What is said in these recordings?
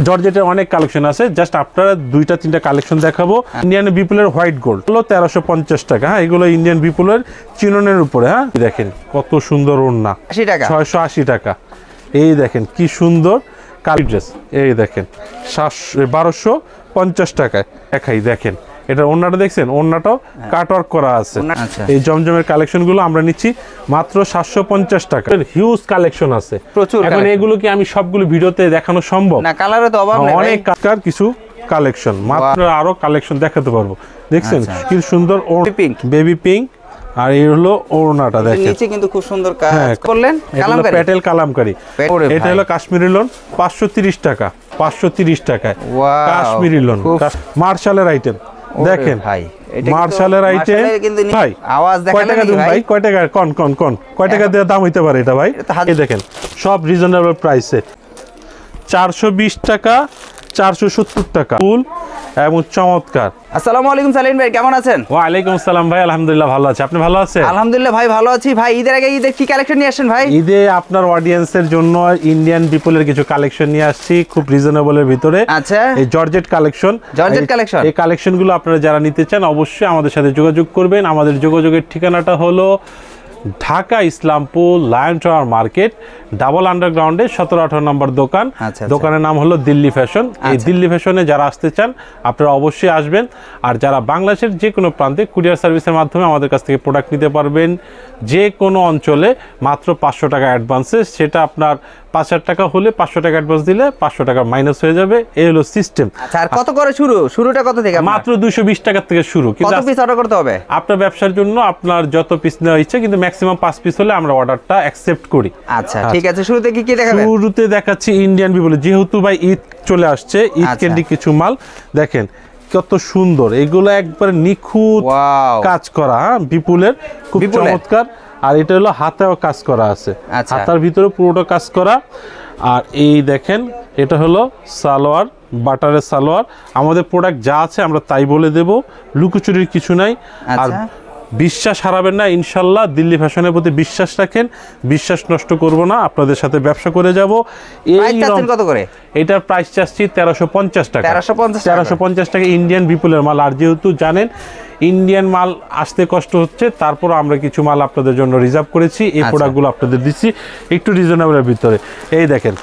জর্জেটের অনেক কালেকশন আছে, জাস্ট আপনারা দুইটা তিনটা কালেকশন দেখাবো। ইন্ডিয়ান বিপুলের হোয়াইট গোল্ড হলো 1350 টাকা। হ্যাঁ, এগুলো ইন্ডিয়ান বিপুলের চিননের উপরে। হ্যাঁ, দেখেন কত সুন্দর ওড়না, 80 টাকা, 680 টাকা। এই দেখেন কি সুন্দর কালি ড্রেস, এই দেখেন 1250 টাকায় দেখাই। দেখেন এটা ওড়নাটা দেখছেন, ওড়নাটাও কাটওয়ার্ক করা আছে। এই জমজমের কালেকশন গুলো আমরা নিচ্ছি মাত্র 750 টাকা। হিউজ কালেকশন আছে প্রচুর। এখন এগুলো কি আমি সবগুলো ভিডিওতে দেখানো সম্ভব না? কালারে তো অভাব নেই, অনেক কালার, কিছু কালেকশন মাত্র আরো কালেকশন দেখাতে পারবো। দেখছেন কি সুন্দর পিঙ্ক, বেবি পিঙ্ক। আর এই হলো ওড়নাটা দেখেন, নিচে কিন্তু খুব সুন্দর কাজ করলেন, কালামকারী, প্যাটেল কালামকারী। এটা হলো কাশ্মীরি লোন 530 টাকা, 530 টাকায় কাশ্মীরি লোন। মার্শালের আইটেম দেখেন ভাই, মার্শালের আইটেম ভাই। আওয়াজ কয় টাকা দিন ভাই? কয় টাকা? কোন কয় টাকা দিয়ে দাম হইতে পারে এটা ভাই? এই দেখেন সব রিজনেবল প্রাইসে, 420 টাকা, 470 টাকা ফুল এবং চমৎকার। আসসালামু আলাইকুম সালিম ভাই, কেমন আছেন? ওয়ালাইকুম আসসালাম ভাই, আলহামদুলিল্লাহ ভালো আছি। আপনি ভালো আছেন? আলহামদুলিল্লাহ ভাই ভালো আছি। ভাই ঈদের আগে ঈদের কি কালেকশন নিয়ে আসেন ভাই? ঈদে আপনার অডিয়েন্সের জন্য ইন্ডিয়ান বিপুলের কিছু কালেকশন নিয়ে আসছি খুব রিজনেবলের ভিতরে। আচ্ছা, এই জর্জেট কালেকশন, জর্জেট কালেকশন। এই কালেকশনগুলো আপনারা যারা নিতে চান অবশ্যই আমাদের সাথে যোগাযোগ করবেন। আমাদের যোগাযোগের ঠিকানাটা হলো Dhaka Islampur lion tower market, double আন্ডারগ্রাউন্ডে 17-18 নম্বর দোকান। দোকানের নাম হলো দিল্লি ফ্যাশন। এই দিল্লি ফ্যাশনে যারা আসতে চান আপনারা অবশ্যই আসবেন। আর যারা বাংলাদেশের যে কোনো প্রান্তে কুরিয়ার সার্ভিসের মাধ্যমে আমাদের কাছ থেকে প্রোডাক্ট নিতে পারবেন যে কোনো অঞ্চলে মাত্র 500 টাকা অ্যাডভান্সে। সেটা আপনার 5000 টাকা হলে 500 টাকা অ্যাডভান্স দিলে 500 টাকা মাইনাস হয়ে যাবে। এই হলো সিস্টেম। আচ্ছা, আর কত করে শুরুটা কত থেকে? মাত্র 220 টাকা থেকে শুরু। কত পিস অর্ডার করতে হবে? আপনার ব্যবসার জন্য আপনার যত পিস নেওয়া ইচ্ছে, কিন্তু ম্যাক্সিমাম 5 পিস হলে আমরা অর্ডারটা অ্যাকসেপ্ট করি। আচ্ছা ঠিক আছে, শুরুতে কি দেখাবেন? শুরুতে দেখাচ্ছি ইন্ডিয়ান বিপুল, যেহেতু ভাই ঈদ চলে আসছে, ঈদ ক্যান্ডি কিছু মাল দেখেন কত সুন্দর। এগুলো একবারে নিখুঁত কাজ করা, হ্যাঁ বিপুলের, খুব চমৎকার। আর এটা হলো হাতেও কাজ করা আছে, হাতার ভিতরে পুরোটা কাজ করা। আর এই দেখেন এটা হলো সালোয়ার, বাটারের সালোয়ার। আমাদের প্রোডাক্ট যা আছে আমরা তাই বলে দেব, লুকোচুরির কিছু নাই। আর বিশ্বাস হারাবেন না ইনশাল্লাহ। দিল্লি ফ্যাশনের প্রতি বিশ্বাস রাখেন, বিশ্বাস নষ্ট করব না, আপনাদের সাথে ব্যবসা করে যাব। এই কত করে? এটার প্রাইস চাচ্ছি 1350 টাকা। 1350 টাকা ইন্ডিয়ান বিপুলের মাল। আর যেহেতু জানেন ইন্ডিয়ান মাল আসতে কষ্ট হচ্ছে, তারপর আমরা কিছু মাল আপনাদের জন্য রিজার্ভ করেছি। এই প্রোডাক্টগুলো আপনাদের দিচ্ছি একটু রিজনেবলের ভিতরে। এই দেখেন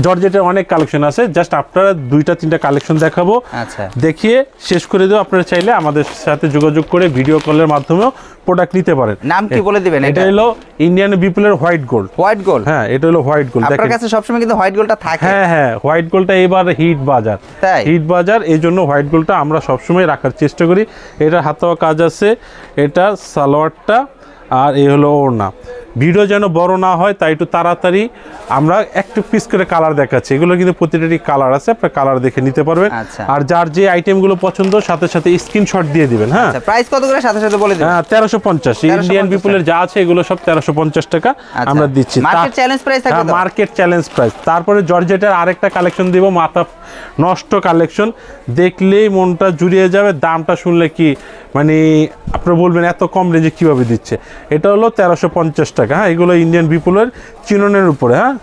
জর্জেটের অনেক কালেকশন আছে, জাস্ট আপনারা দুইটা তিনটা কালেকশন দেখাবো, দেখিয়ে শেষ করে দেবো। আপনারা চাইলে আমাদের সাথে যোগাযোগ করে ভিডিও কলের মাধ্যমেও প্রোডাক্ট নিতে পারেন। নাম কি বলে দিবেন? এটা হলো ইন্ডিয়ান বিপুলের হোয়াইট গোল্ড। হোয়াইট গোল্ড, হ্যাঁ এটা হলো হোয়াইট গোল্ড। আপনার কাছে সবসময় কিন্তু হোয়াইট গোল্ডটা থাকে? হ্যাঁ, হোয়াইট গোল্ডটা এবার হিট বাজার, হিট বাজার, এই জন্য হোয়াইট গোল্ডটা আমরা সবসময় রাখার চেষ্টা করি। এটা হাতাওয়া কাজ আছে, এটা সালোয়ারটা, আর এই হলো ওড়না। ভিডিও যেন বড় না হয় তাই একটু তাড়াতাড়ি আমরা একটু পিস করে কালার দেখাচ্ছি। এগুলো কিন্তু প্রতিটারই কালার আছে, আপনার কালার দেখে নিতে পারবেন। আর যার যে আইটেমগুলো পছন্দ সাথে সাথে স্ক্রিনশট দিয়ে দিবেন। হ্যাঁ, প্রাইস কত করে সাথে সাথে বলে দিবেন? 1350। ইন্ডিয়ান বিপুলের যা আছে এগুলো সব 1350 টাকা আমরা দিচ্ছি। মার্কেট চ্যালেঞ্জ প্রাইস থাকবে তো? Market challenge price. তারপরে জর্জেটের আরেকটা কালেকশন দিব, মাথা নষ্ট কালেকশন, দেখলেই মনটা জুড়িয়ে যাবে। দামটা শুনলে কি মানে আপনারা বলবেন এত কম রেঞ্জে কিভাবে দিচ্ছে। এটা হলো 1350 টাকা। হ্যাঁ, এগুলো ইন্ডিয়ান বিপুলের চিননের উপরে। হ্যাঁ,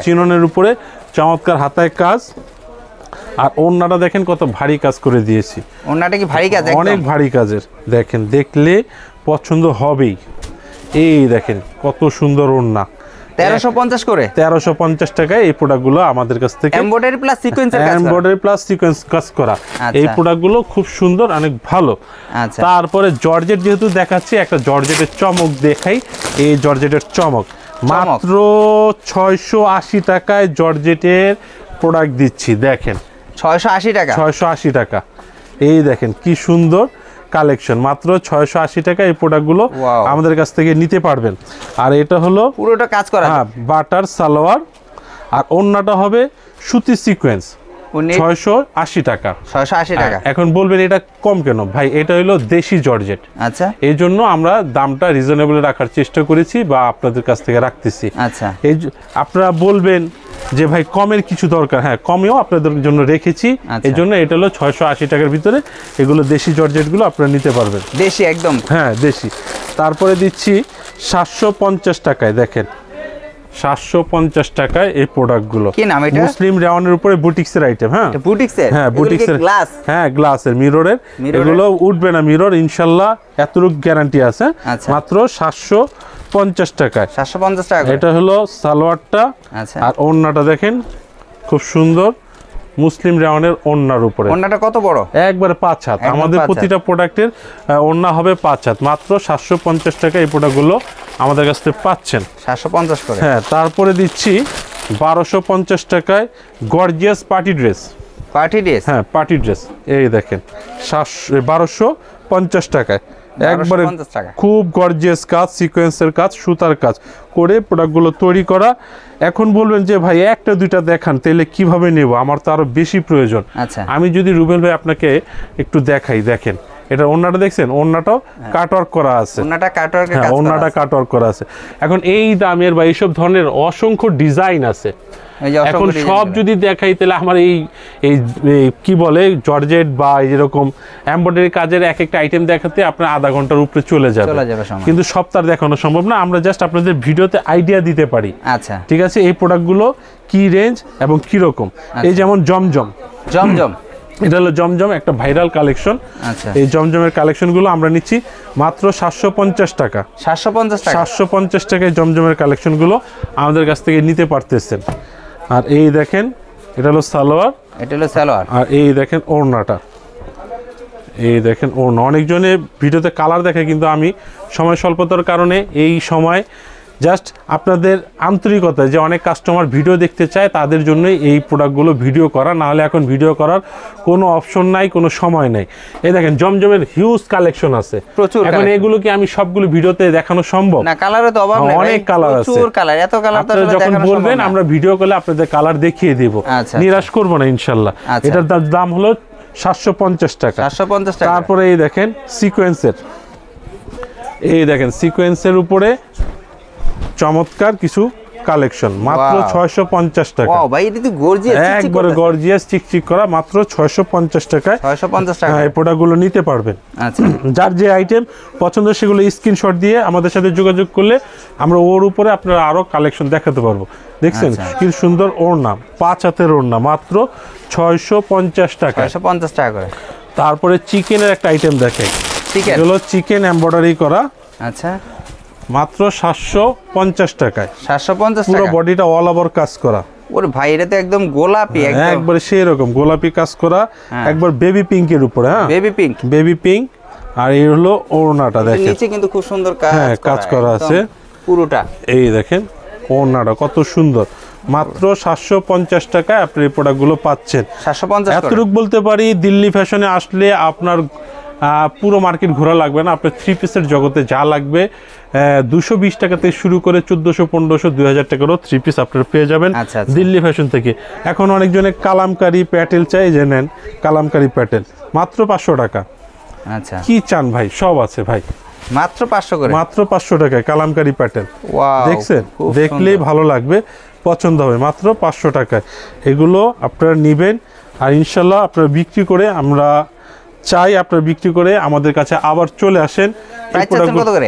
চিননের উপরে চমৎকার হাতায় কাজ। আর ওড়নাটা দেখেন কত ভারী কাজ করে দিয়েছি। ওড়নাটা কি ভারী কাজ? অনেক ভারী কাজের, দেখেন দেখলে পছন্দ হবেই। এই দেখেন কত সুন্দর ওড়না, 1350 করে। 1350 টাকায় এই প্রোডাক্টগুলো আমাদের কাছ থেকে এমব্রয়ডারি প্লাস সিকোয়েন্সের কাজ, এমব্রয়ডারি প্লাস সিকোয়েন্স কাজ করা। এই প্রোডাক্টগুলো খুব সুন্দর, অনেক ভালো। তারপরে জর্জেট যেহেতু দেখাচ্ছি, একটা জর্জেটের চমক দেখাই। এই জর্জেটের চমক মাত্র 680 টাকায় জর্জেটের প্রোডাক্ট দিচ্ছি। দেখেন 680 টাকা, 680 টাকা। এই দেখেন কি সুন্দর কালেকশন, মাত্র 680 টাকা এই প্রোডাক্টগুলো আমাদের কাছ থেকে নিতে পারবেন। আর এটা হলো পুরোটা কাজ করা, হ্যাঁ বাটার সালোয়ার। আর ওড়নাটা হবে সুতি সিকোয়েন্স, 680 টাকা। 680 টাকা। এখন বলবেন এটা কম কেন ভাই? এটা হলো দেশি জর্জেট। আচ্ছা, এই জন্য আমরা দামটা রিজনেবল রাখার চেষ্টা করেছি বা আপনাদের কাছ থেকে রাখতেছি। আচ্ছা, এই আপনারা বলবেন যে ভাই কমের কিছু দরকার, হ্যাঁ কমেও আপনাদের জন্য রেখেছি। এই জন্য এটা হলো 680 টাকার ভিতরে। এগুলো দেশি জর্জেটগুলো আপনারা নিতে পারবেন, দেশি একদম। হ্যাঁ দেশি। তারপরে দিচ্ছি 750 টাকায়। দেখেন 750 টাকায় এই প্রোডাক্টগুলো। কি নাম এটা? মুসলিম রেওয়ানের উপরে বুটিক্সের আইটেম। হ্যাঁ, এটা বুটিক্সের? হ্যাঁ, বুটিক্সের গ্লাস? হ্যাঁ, গ্লাসের, মিররের। এগুলো উঠবে না মিরর ইনশাআল্লাহ, এতটুক গ্যারান্টি আছে। মাত্র 750 টাকায়। 750 টাকা। এটা হলো সালোয়ারটা। আচ্ছা, আর ওড়নাটা দেখেন খুব সুন্দর, মুসলিম রেওয়ানের ওড়নার উপরে। ওড়নাটা কত বড়? একবারে 5 হাত। আমাদের প্রতিটা প্রোডাক্টের ওড়না হবে 5 হাত। মাত্র 750 টাকা এই প্রোডাক্টগুলো আমাদের কাছ থেকে পাচ্ছেন। 750 করে। হ্যাঁ, তারপরে দিচ্ছি 1250 টাকায় gorgeous party dress. Party dress? হ্যাঁ, পার্টি ড্রেস। এই দেখেন 1250 টাকায় একবারে খুব গর্জিয়াস কাজ, সিকোয়েন্সের কাজ, সুতার কাজ করে প্রোডাক্টগুলো তৈরি করা। এখন বলবেন যে ভাই একটা দুইটা দেখান, তাহলে কিভাবে নেব, আমার তো আরো বেশি প্রয়োজন। আচ্ছা, আমি যদি রুবেল ভাই আপনাকে একটু দেখাই, দেখেন এটা ওন্নাটা দেখছেন, ওন্নাটাও কাটওয়ার্ক করা আছে। ওন্নাটা কাটওয়ার্ক, হ্যাঁ, ওন্নাটা কাটওয়ার্ক করা আছে। এখন এই দামের বা এইসব ধরনের অসংখ্য ডিজাইন আছে। এখন সব যদি দেখাই তাহলে আমার এই কি বলে জর্জেট বা এরকম এমব্রয়ডারি কাজের এক একটা আইটেম দেখাতে আপনার আধা ঘন্টার উপরে চলে যাবে। কিন্তু সব তার দেখানো সম্ভব না, আমরা জাস্ট আপনাদের ভিডিওতে আইডিয়া দিতে পারি। আচ্ছা, ঠিক আছে। এই প্রোডাক্টগুলো কি রেঞ্জ এবং কি রকম, এই যেমন জমজম। এটা হলো জমজম, একটা ভাইরাল কালেকশন। আচ্ছা, এই জমজমের কালেকশনগুলো আমরা নিচ্ছি মাত্র 750 টাকা। 750 টাকায় জমজমের কালেকশনগুলো আমাদের কাছ থেকে নিতে পারতেছেন। আর এই দেখেন এটা হলো সালোয়ার, আর এই দেখেন ওড়নাটা। এই দেখেন ওড়না। অনেকজনে ভিডিওতে কালার দেখে, কিন্তু আমি সময় স্বল্পতার কারণে এই সময় জাস্ট আপনাদের আন্তরিকতা, যে অনেক কাস্টমার ভিডিও দেখতে চায় তাদের জন্যই এই প্রোডাক্টগুলো ভিডিও করা, না হলে এখন ভিডিও করার কোনো অপশন নাই, কোনো সময় নাই। এই দেখেন জমজমের হিউজ কালেকশন আছে প্রচুর। এখন এগুলো কি আমি সবগুলো ভিডিওতে দেখানো সম্ভব না? কালারে তো অভাব নেই, অনেক কালার আছে, প্রচুর কালার। এত কালার তো আসলে যখন বলবেন আমরা ভিডিও করলে আপনাদের কালার দেখিয়ে দেব, নিরাশ করব না ইনশাআল্লাহ। এটার দাম হলো 750 টাকা। 750 টাকা। তারপরে এই দেখেন সিকোয়েন্সের, এই দেখেন সিকোয়েন্সের উপরে চমৎকার কিছু কালেকশন, মাত্র 650 টাকা। ওয়াও ভাই, এটা তো গর্জিয়াস, একবারে গর্জিয়াস চিকচিক করা, মাত্র 650 টাকায়। 650 টাকা এই প্রোডাক্টগুলো নিতে পারবেন। আচ্ছা, যার যে আইটেম পছন্দ সেগুলো স্ক্রিনশট দিয়ে আমাদের সাথে যোগাযোগ করলে আমরা ওর উপরে আপনারা আরো কালেকশন দেখাতে পারবো। দেখছেন কি সুন্দর ওড়না, 5 হাতের ওড়না, মাত্র 650 টাকা। 650 টাকা করে। তারপরে চিকেনের একটা আইটেম দেখেন, এগুলো চিকেন এমব্রয়ডারি করা। আচ্ছা, মাত্র 750 টাকায়। 750 টাকা, পুরো বডিটা অল ওভার কাজ করা। ওরে ভাই, এটা তো একদম গোলাপি, একবারে সেই রকম গোলাপি কাজ করা, একবার বেবি পিঙ্কের উপরে। হ্যাঁ, বেবি পিঙ্ক। আর এই হলো ওড়নাটা দেখেন, নিচে কিন্তু খুব সুন্দর কাজ করা আছে পুরোটা। এই দেখেন ওড়নাটা কত সুন্দর, মাত্র 750 টাকায় আপনি এই প্রোডাক্টগুলো পাচ্ছেন। 750। এতটুকু বলতে পারি, দিল্লি ফ্যাশনে আসলে আপনার পুরো মার্কেট ঘোরা লাগবে না। আপনার 3 পিসের জগতে যা লাগবে 220 টাকা থেকে শুরু করে 1400, 1500, 2000 টাকারও 3 পিস আপনারা পেয়ে যাবেন দিল্লি ফ্যাশন থেকে। এখন অনেকজনে কালামকারি প্যাটেল চাই, যে নেন কালামকারি প্যাটেল, মাত্র 500 টাকা। আচ্ছা, কি চান ভাই, সব আছে ভাই, মাত্র 500 করে। মাত্র 500 টাকায় কালামকারি প্যাটেল। দেখছেন, দেখলেই ভালো লাগবে, পছন্দ হবে, মাত্র 500 টাকায় এগুলো আপনারা নেবেন। আর ইনশাল্লাহ আপনারা বিক্রি করে, আমরা চাই আপনারা বিক্রি করে আমাদের কাছে আবার চলে আসেন।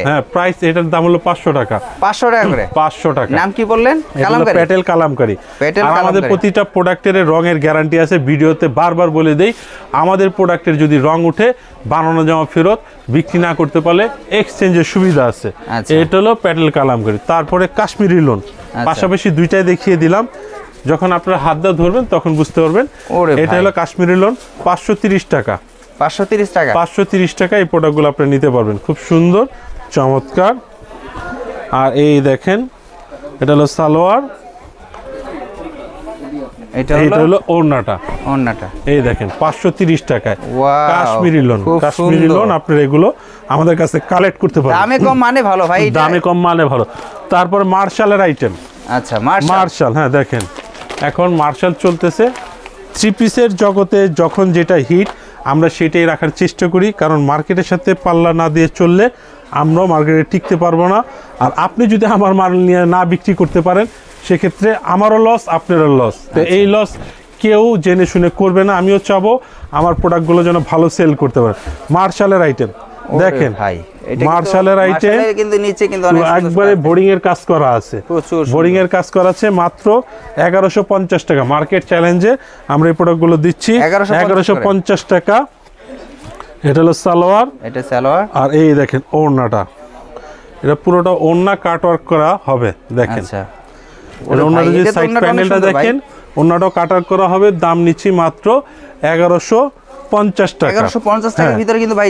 হ্যাঁ, প্রাইস এটার দাম হলো 500 টাকা। 500 টাকা করে। 500 টাকা। নাম কি বললেন? প্যাটেল কালামকারি। আর আমাদের প্রতিটা প্রোডাক্টের রঙের গ্যারান্টি আছে, ভিডিওতে বারবার বলে দেই। আমাদের প্রোডাক্টের যদি রং উঠে, বানানো জামা ফেরত, বিক্রি না করতে পারলে এক্সচেঞ্জের সুবিধা আছে। এটা হলো প্যাটেল কালামকারি। তারপরে কাশ্মীরি লোন, পাশাপাশি দুইটাই দেখিয়ে দিলাম, যখন আপনারা হাত দিয়ে ধরবেন তখন বুঝতে পারবেন। এটা হলো কাশ্মীরি লোন, 530 টাকা। 530 টাকা। 530 টাকা এই প্রোডাক্টগুলো আপনি নিতে পারবেন, খুব সুন্দর চমৎকার। আর এই দেখেন এটা হলো সালোয়ার, এটা হলো ওড়নাটা। এই দেখেন 530 টাকায় কাশ্মীরি লোন। আপনারা এগুলো আমাদের কাছে কালেক্ট করতে পারেন। দামে কম মানে ভালো ভাই, দামে কম মানে ভালো। তারপর মার্শালের আইটেম। আচ্ছা, মার্শাল। হ্যাঁ, দেখেন এখন মার্শাল চলতেছে। 3 পিসের জগতে যখন যেটা হিট, আমরা সেটাই রাখার চেষ্টা করি, কারণ মার্কেটের সাথে পাল্লা না দিয়ে চললে আমরাও মার্কেটে টিকতে পারবো না। আর আপনি যদি আমার মাল নিয়ে না বিক্রি করতে পারেন, সেক্ষেত্রে আমারও লস, আপনারও লস। তো এই লস কেউ জেনে শুনে করবে না। আমিও চাবো আমার প্রোডাক্টগুলো যেন ভালো সেল করতে পারে। মার্শালের আইটেম দেখেন ভাই, মার্শালের আইটেম, কিন্তু নিচে কিন্তু অনেক একবারে বোরিং এর কাজ করা আছে, প্রচুর বোরিং এর কাজ করা আছে। মাত্র 1150 টাকা মার্কেট চ্যালেঞ্জে আমরা এই প্রোডাক্টগুলো দিচ্ছি 1150 টাকা। এটা হলো সালোয়ার, এটা সালোয়ার, আর এই দেখেন ওড়নাটা, এটা পুরোটা ওড়না কাট ওয়ার্ক করা হবে। দেখেন আচ্ছা ওড়নার যে সাইড প্যানেলটা দেখেন, ওড়নাটাও কাট ওয়ার্ক করা হবে। দাম নিচ্ছি মাত্র 1150 টাকা। 1150 টাকার ভিতরে কিন্তু ভাই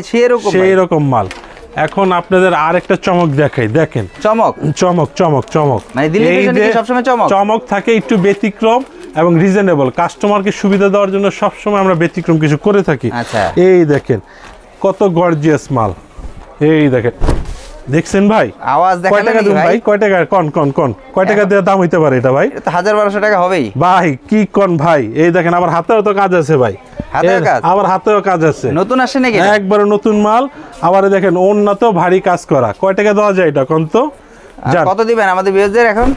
সেই রকম মাল। এখন আপনাদের আরেকটা চমক দেখাই, দেখেন চমক চমক চমক চমক, মানে দিল্লি ফ্যাশনে কি সবসময় চমক? চমক থাকে, একটু ব্যতিক্রম এবং রিজনেবল, কাস্টমারকে সুবিধা দেওয়ার জন্য সবসময় আমরা ব্যতিক্রম কিছু করে থাকি। আচ্ছা এই দেখেন কত গর্জিয়াস মাল, এই দেখেন, দেখছেন ভাই? আওয়াজ কয় টাকা দিন ভাই? কয় টাকা? কোন কোন কোন কয় টাকা দিয়ে দাম হইতে পারে এটা ভাই? এটা তো 1200 টাকা হবেই ভাই। কি কোন ভাই? এই দেখেন আবার হাতেও তো কাজ আছে ভাই, হাতেও কাজ, আবার হাতেও কাজ আছে, নতুন আসে নাকি? একবারে নতুন মাল। আবার দেখেন ওন্নাতো ভারী কাজ করা। কয় টাকা দেওয়া যায় এটা কোন তো? জান কত দিবেন আমাদের ভিউয়ারদের এখন?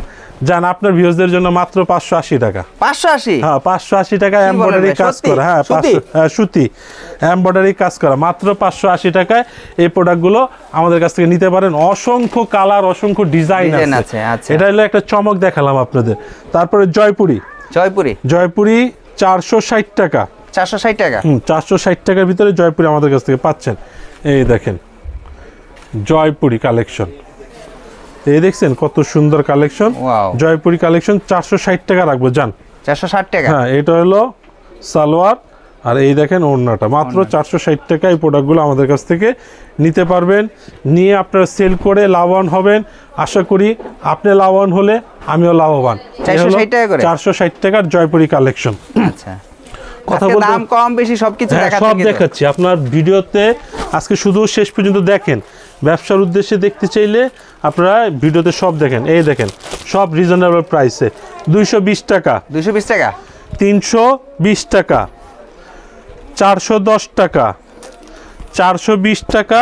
জান আপনার ভিউয়ারদের জন্য মাত্র 580 টাকা। 580? হ্যাঁ 580 টাকা এমব্রয়ডারি কাজ করা। হ্যাঁ সুতি এমব্রয়ডারি কাজ করা, মাত্র 580 টাকায় এই প্রোডাক্টগুলো আমাদের কাছ থেকে নিতে পারেন। অসংখ্য কালার, অসংখ্য ডিজাইন আছে। আচ্ছা এটা হলো একটা চমক দেখালাম আপনাদের। তারপরে জয়পুরি, জয়পুরি 460 টাকা। 460 টাকা? 460 টাকার ভিতরে জয়পুরি আমাদের কাছ থেকে পাচ্ছেন। এই দেখেন জয়পুরি কালেকশন, এই দেখছেন কত সুন্দর কালেকশন। জয়পুরি কালেকশন 460 টাকা রাখবো জান। 460 টাকা? হ্যাঁ এটা হলো সালোয়ার, আর এই দেখেন ওড়নাটা, মাত্র 460 টাকা। এই প্রোডাক্টগুলো আমাদের কাছ থেকে নিতে পারবেন, নিয়ে আপনারা সেল করে লাভবান হবেন। আশা করি আপনি লাভবান হলে আমিও লাভবান। 460 টাকা করে? 460 টাকার জয়পুরি কালেকশন। আচ্ছা, কথা বলতে দাম কম বেশি সবকিছু দেখাচ্ছি, সব দেখাচ্ছি আপনার ভিডিওতে। আজকে শুধু শেষ পর্যন্ত দেখেন, ব্যবসার উদ্দেশ্যে দেখতে চাইলে আপনারা ভিডিওতে সব দেখেন। এই দেখেন সব রিজনেবল প্রাইসে। 220 টাকা, 220 টাকা, 320 টাকা, 410 টাকা, 420 টাকা,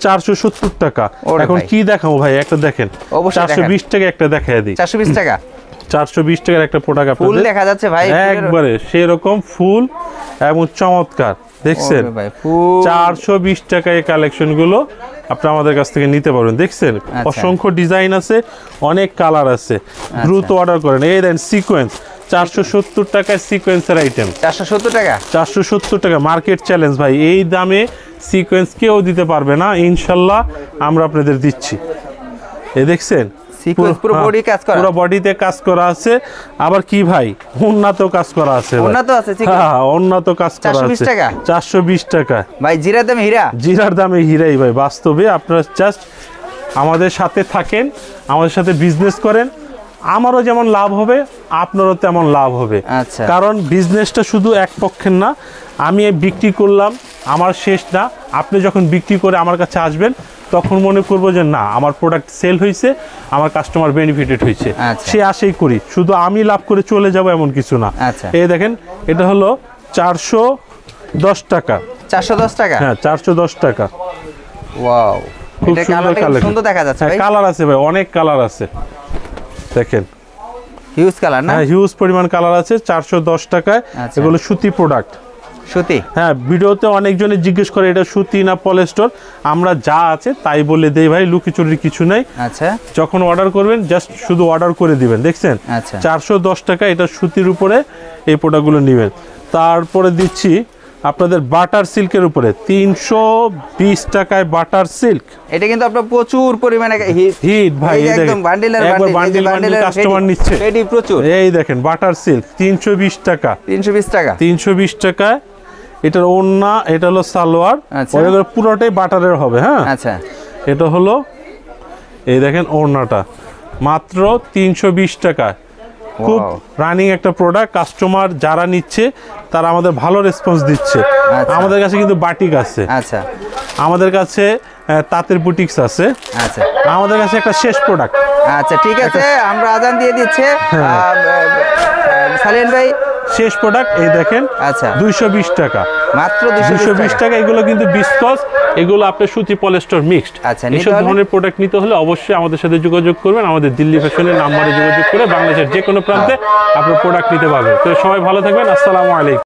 470 টাকা। এখন কি দেখাবো ভাই? একটা দেখেন 420 টাকা, একটা দেখায় দিই। 420 টাকা, 420 টাকার একটা প্রোডাক্ট আপনাদের ফুল দেখা যাচ্ছে ভাই, একবারে সেরকম ফুল এবং চমৎকার। দেখছেন 420 টাকা এই কালেকশনগুলো আপনারা আমাদের কাছ থেকে নিতে পারবেন। দেখছেন অসংখ্য ডিজাইন আছে, অনেক কালার আছে, দ্রুত অর্ডার করেন। এই দেন সিকোয়েন্স 470 টাকায় সিকোয়েন্সের আইটেম। 470 টাকা? 470 টাকা মার্কেট চ্যালেঞ্জ ভাই। এই দামে সিকোয়েন্স কেউ দিতে পারবে না, ইনশাল্লাহ আমরা আপনাদের দিচ্ছি। এই দেখছেন পুরো বডি কাজ করা, পুরো বডিতে কাজ করা আছে। আবার কি ভাই উন্নত কাজ করা আছে, উন্নত আছে, হ্যাঁ উন্নত কাজ করা আছে। 420 টাকা? 420 টাকা ভাই, জিরার দামে হীরা, জিরার দামে হীরাই ভাই। বাস্তবে আপনারা জাস্ট আমাদের সাথে থাকেন, আমাদের সাথে বিজনেস করেন, আমারও যেমন লাভ হবে আপনারও তেমন লাভ হবে। আচ্ছা, কারণ বিজনেসটা শুধু এক পক্ষের না। আমি বিক্রি করলাম, আমার শেষ না। আপনি যখন বিক্রি করে আমার কাছে আসবেন তখন মনে করবো যে না আমার প্রোডাক্ট সেল হয়েছে, আমার কাস্টমার বেনিফিটেড হয়েছে, সে আশাই করি। শুধু আমি লাভ করে চলে যাব এমন কিছু না। এই দেখেন এটা হলো 410 টাকা। 410 টাকা? হ্যাঁ 410 টাকা। ওয়াও, খুব সুন্দর কালার, সুন্দর দেখা যাচ্ছে ভাই। কালার আছে ভাই, অনেক কালার আছে, দেখেন হিউজ কালার না? হ্যাঁ হিউজ পরিমাণ কালার আছে। 410 টাকায় এগুলো সুতি প্রোডাক্ট। সুতি? হ্যাঁ ভিডিওতে অনেকজনে জিজ্ঞেস করে এটা সুতি না পলিস্টার। আমরা যা আছে তাই বলে দেই ভাই, লুকিচুরির কিছু নাই। আচ্ছা, যখন অর্ডার করবেন জাস্ট শুধু অর্ডার করে দিবেন। দেখছেন 410 টাকা, এটা সুতির উপরে এই প্রোডাক্টগুলো নেবেন। তারপরে দিচ্ছি আপনাদের বাটার সিল্কের উপরে 320 টাকায় বাটার সিল্ক। এটা কিন্তু আপনার প্রচুর পরিমাণে হিট ভাই, একদম বান্ডিলের বান্ডিল কাস্টমার নিচ্ছে, এটি প্রচুর। এই দেখেন বাটার সিল্ক 320 টাকা। 320 টাকা? 320 টাকায়। এটার ওড়না, এটা হলো সালোয়ার, ওইগুলো পুরোটাই বাটারের হবে। হ্যাঁ আচ্ছা, এটা হলো এই দেখেন ওড়নাটা, মাত্র 320 টাকা। খুব রানিং একটা প্রোডাক্ট, কাস্টমার যারা নিচ্ছে তারা আমাদের ভালো রেসপন্স দিচ্ছে। আমাদের কাছে কিন্তু বাটিক আছে, আচ্ছা আমাদের কাছে তাঁতের বুটিক্স আছে, আচ্ছা আমাদের কাছে একটা শেষ প্রোডাক্ট। আচ্ছা ঠিক আছে, আমরা আজান দিয়ে দিচ্ছে সালিন ভাই। শেষ প্রোডাক্ট এই দেখেন, আচ্ছা 220 টাকা, মাত্র 220 টাকা। এগুলো কিন্তু বিস্কস, এগুলো আপনার সুতি পলিস্টার মিক্সড। আচ্ছা, এইসব ধরনের প্রোডাক্ট নিতে হলে অবশ্যই আমাদের সাথে যোগাযোগ করবেন। আমাদের দিল্লি ফ্যাশনের নাম্বারে যোগাযোগ করে বাংলাদেশের যে কোনো প্রান্তে আপনার প্রোডাক্ট নিতে পারবেন। তো সবাই ভালো থাকবেন, আসসালামু আলাইকুম।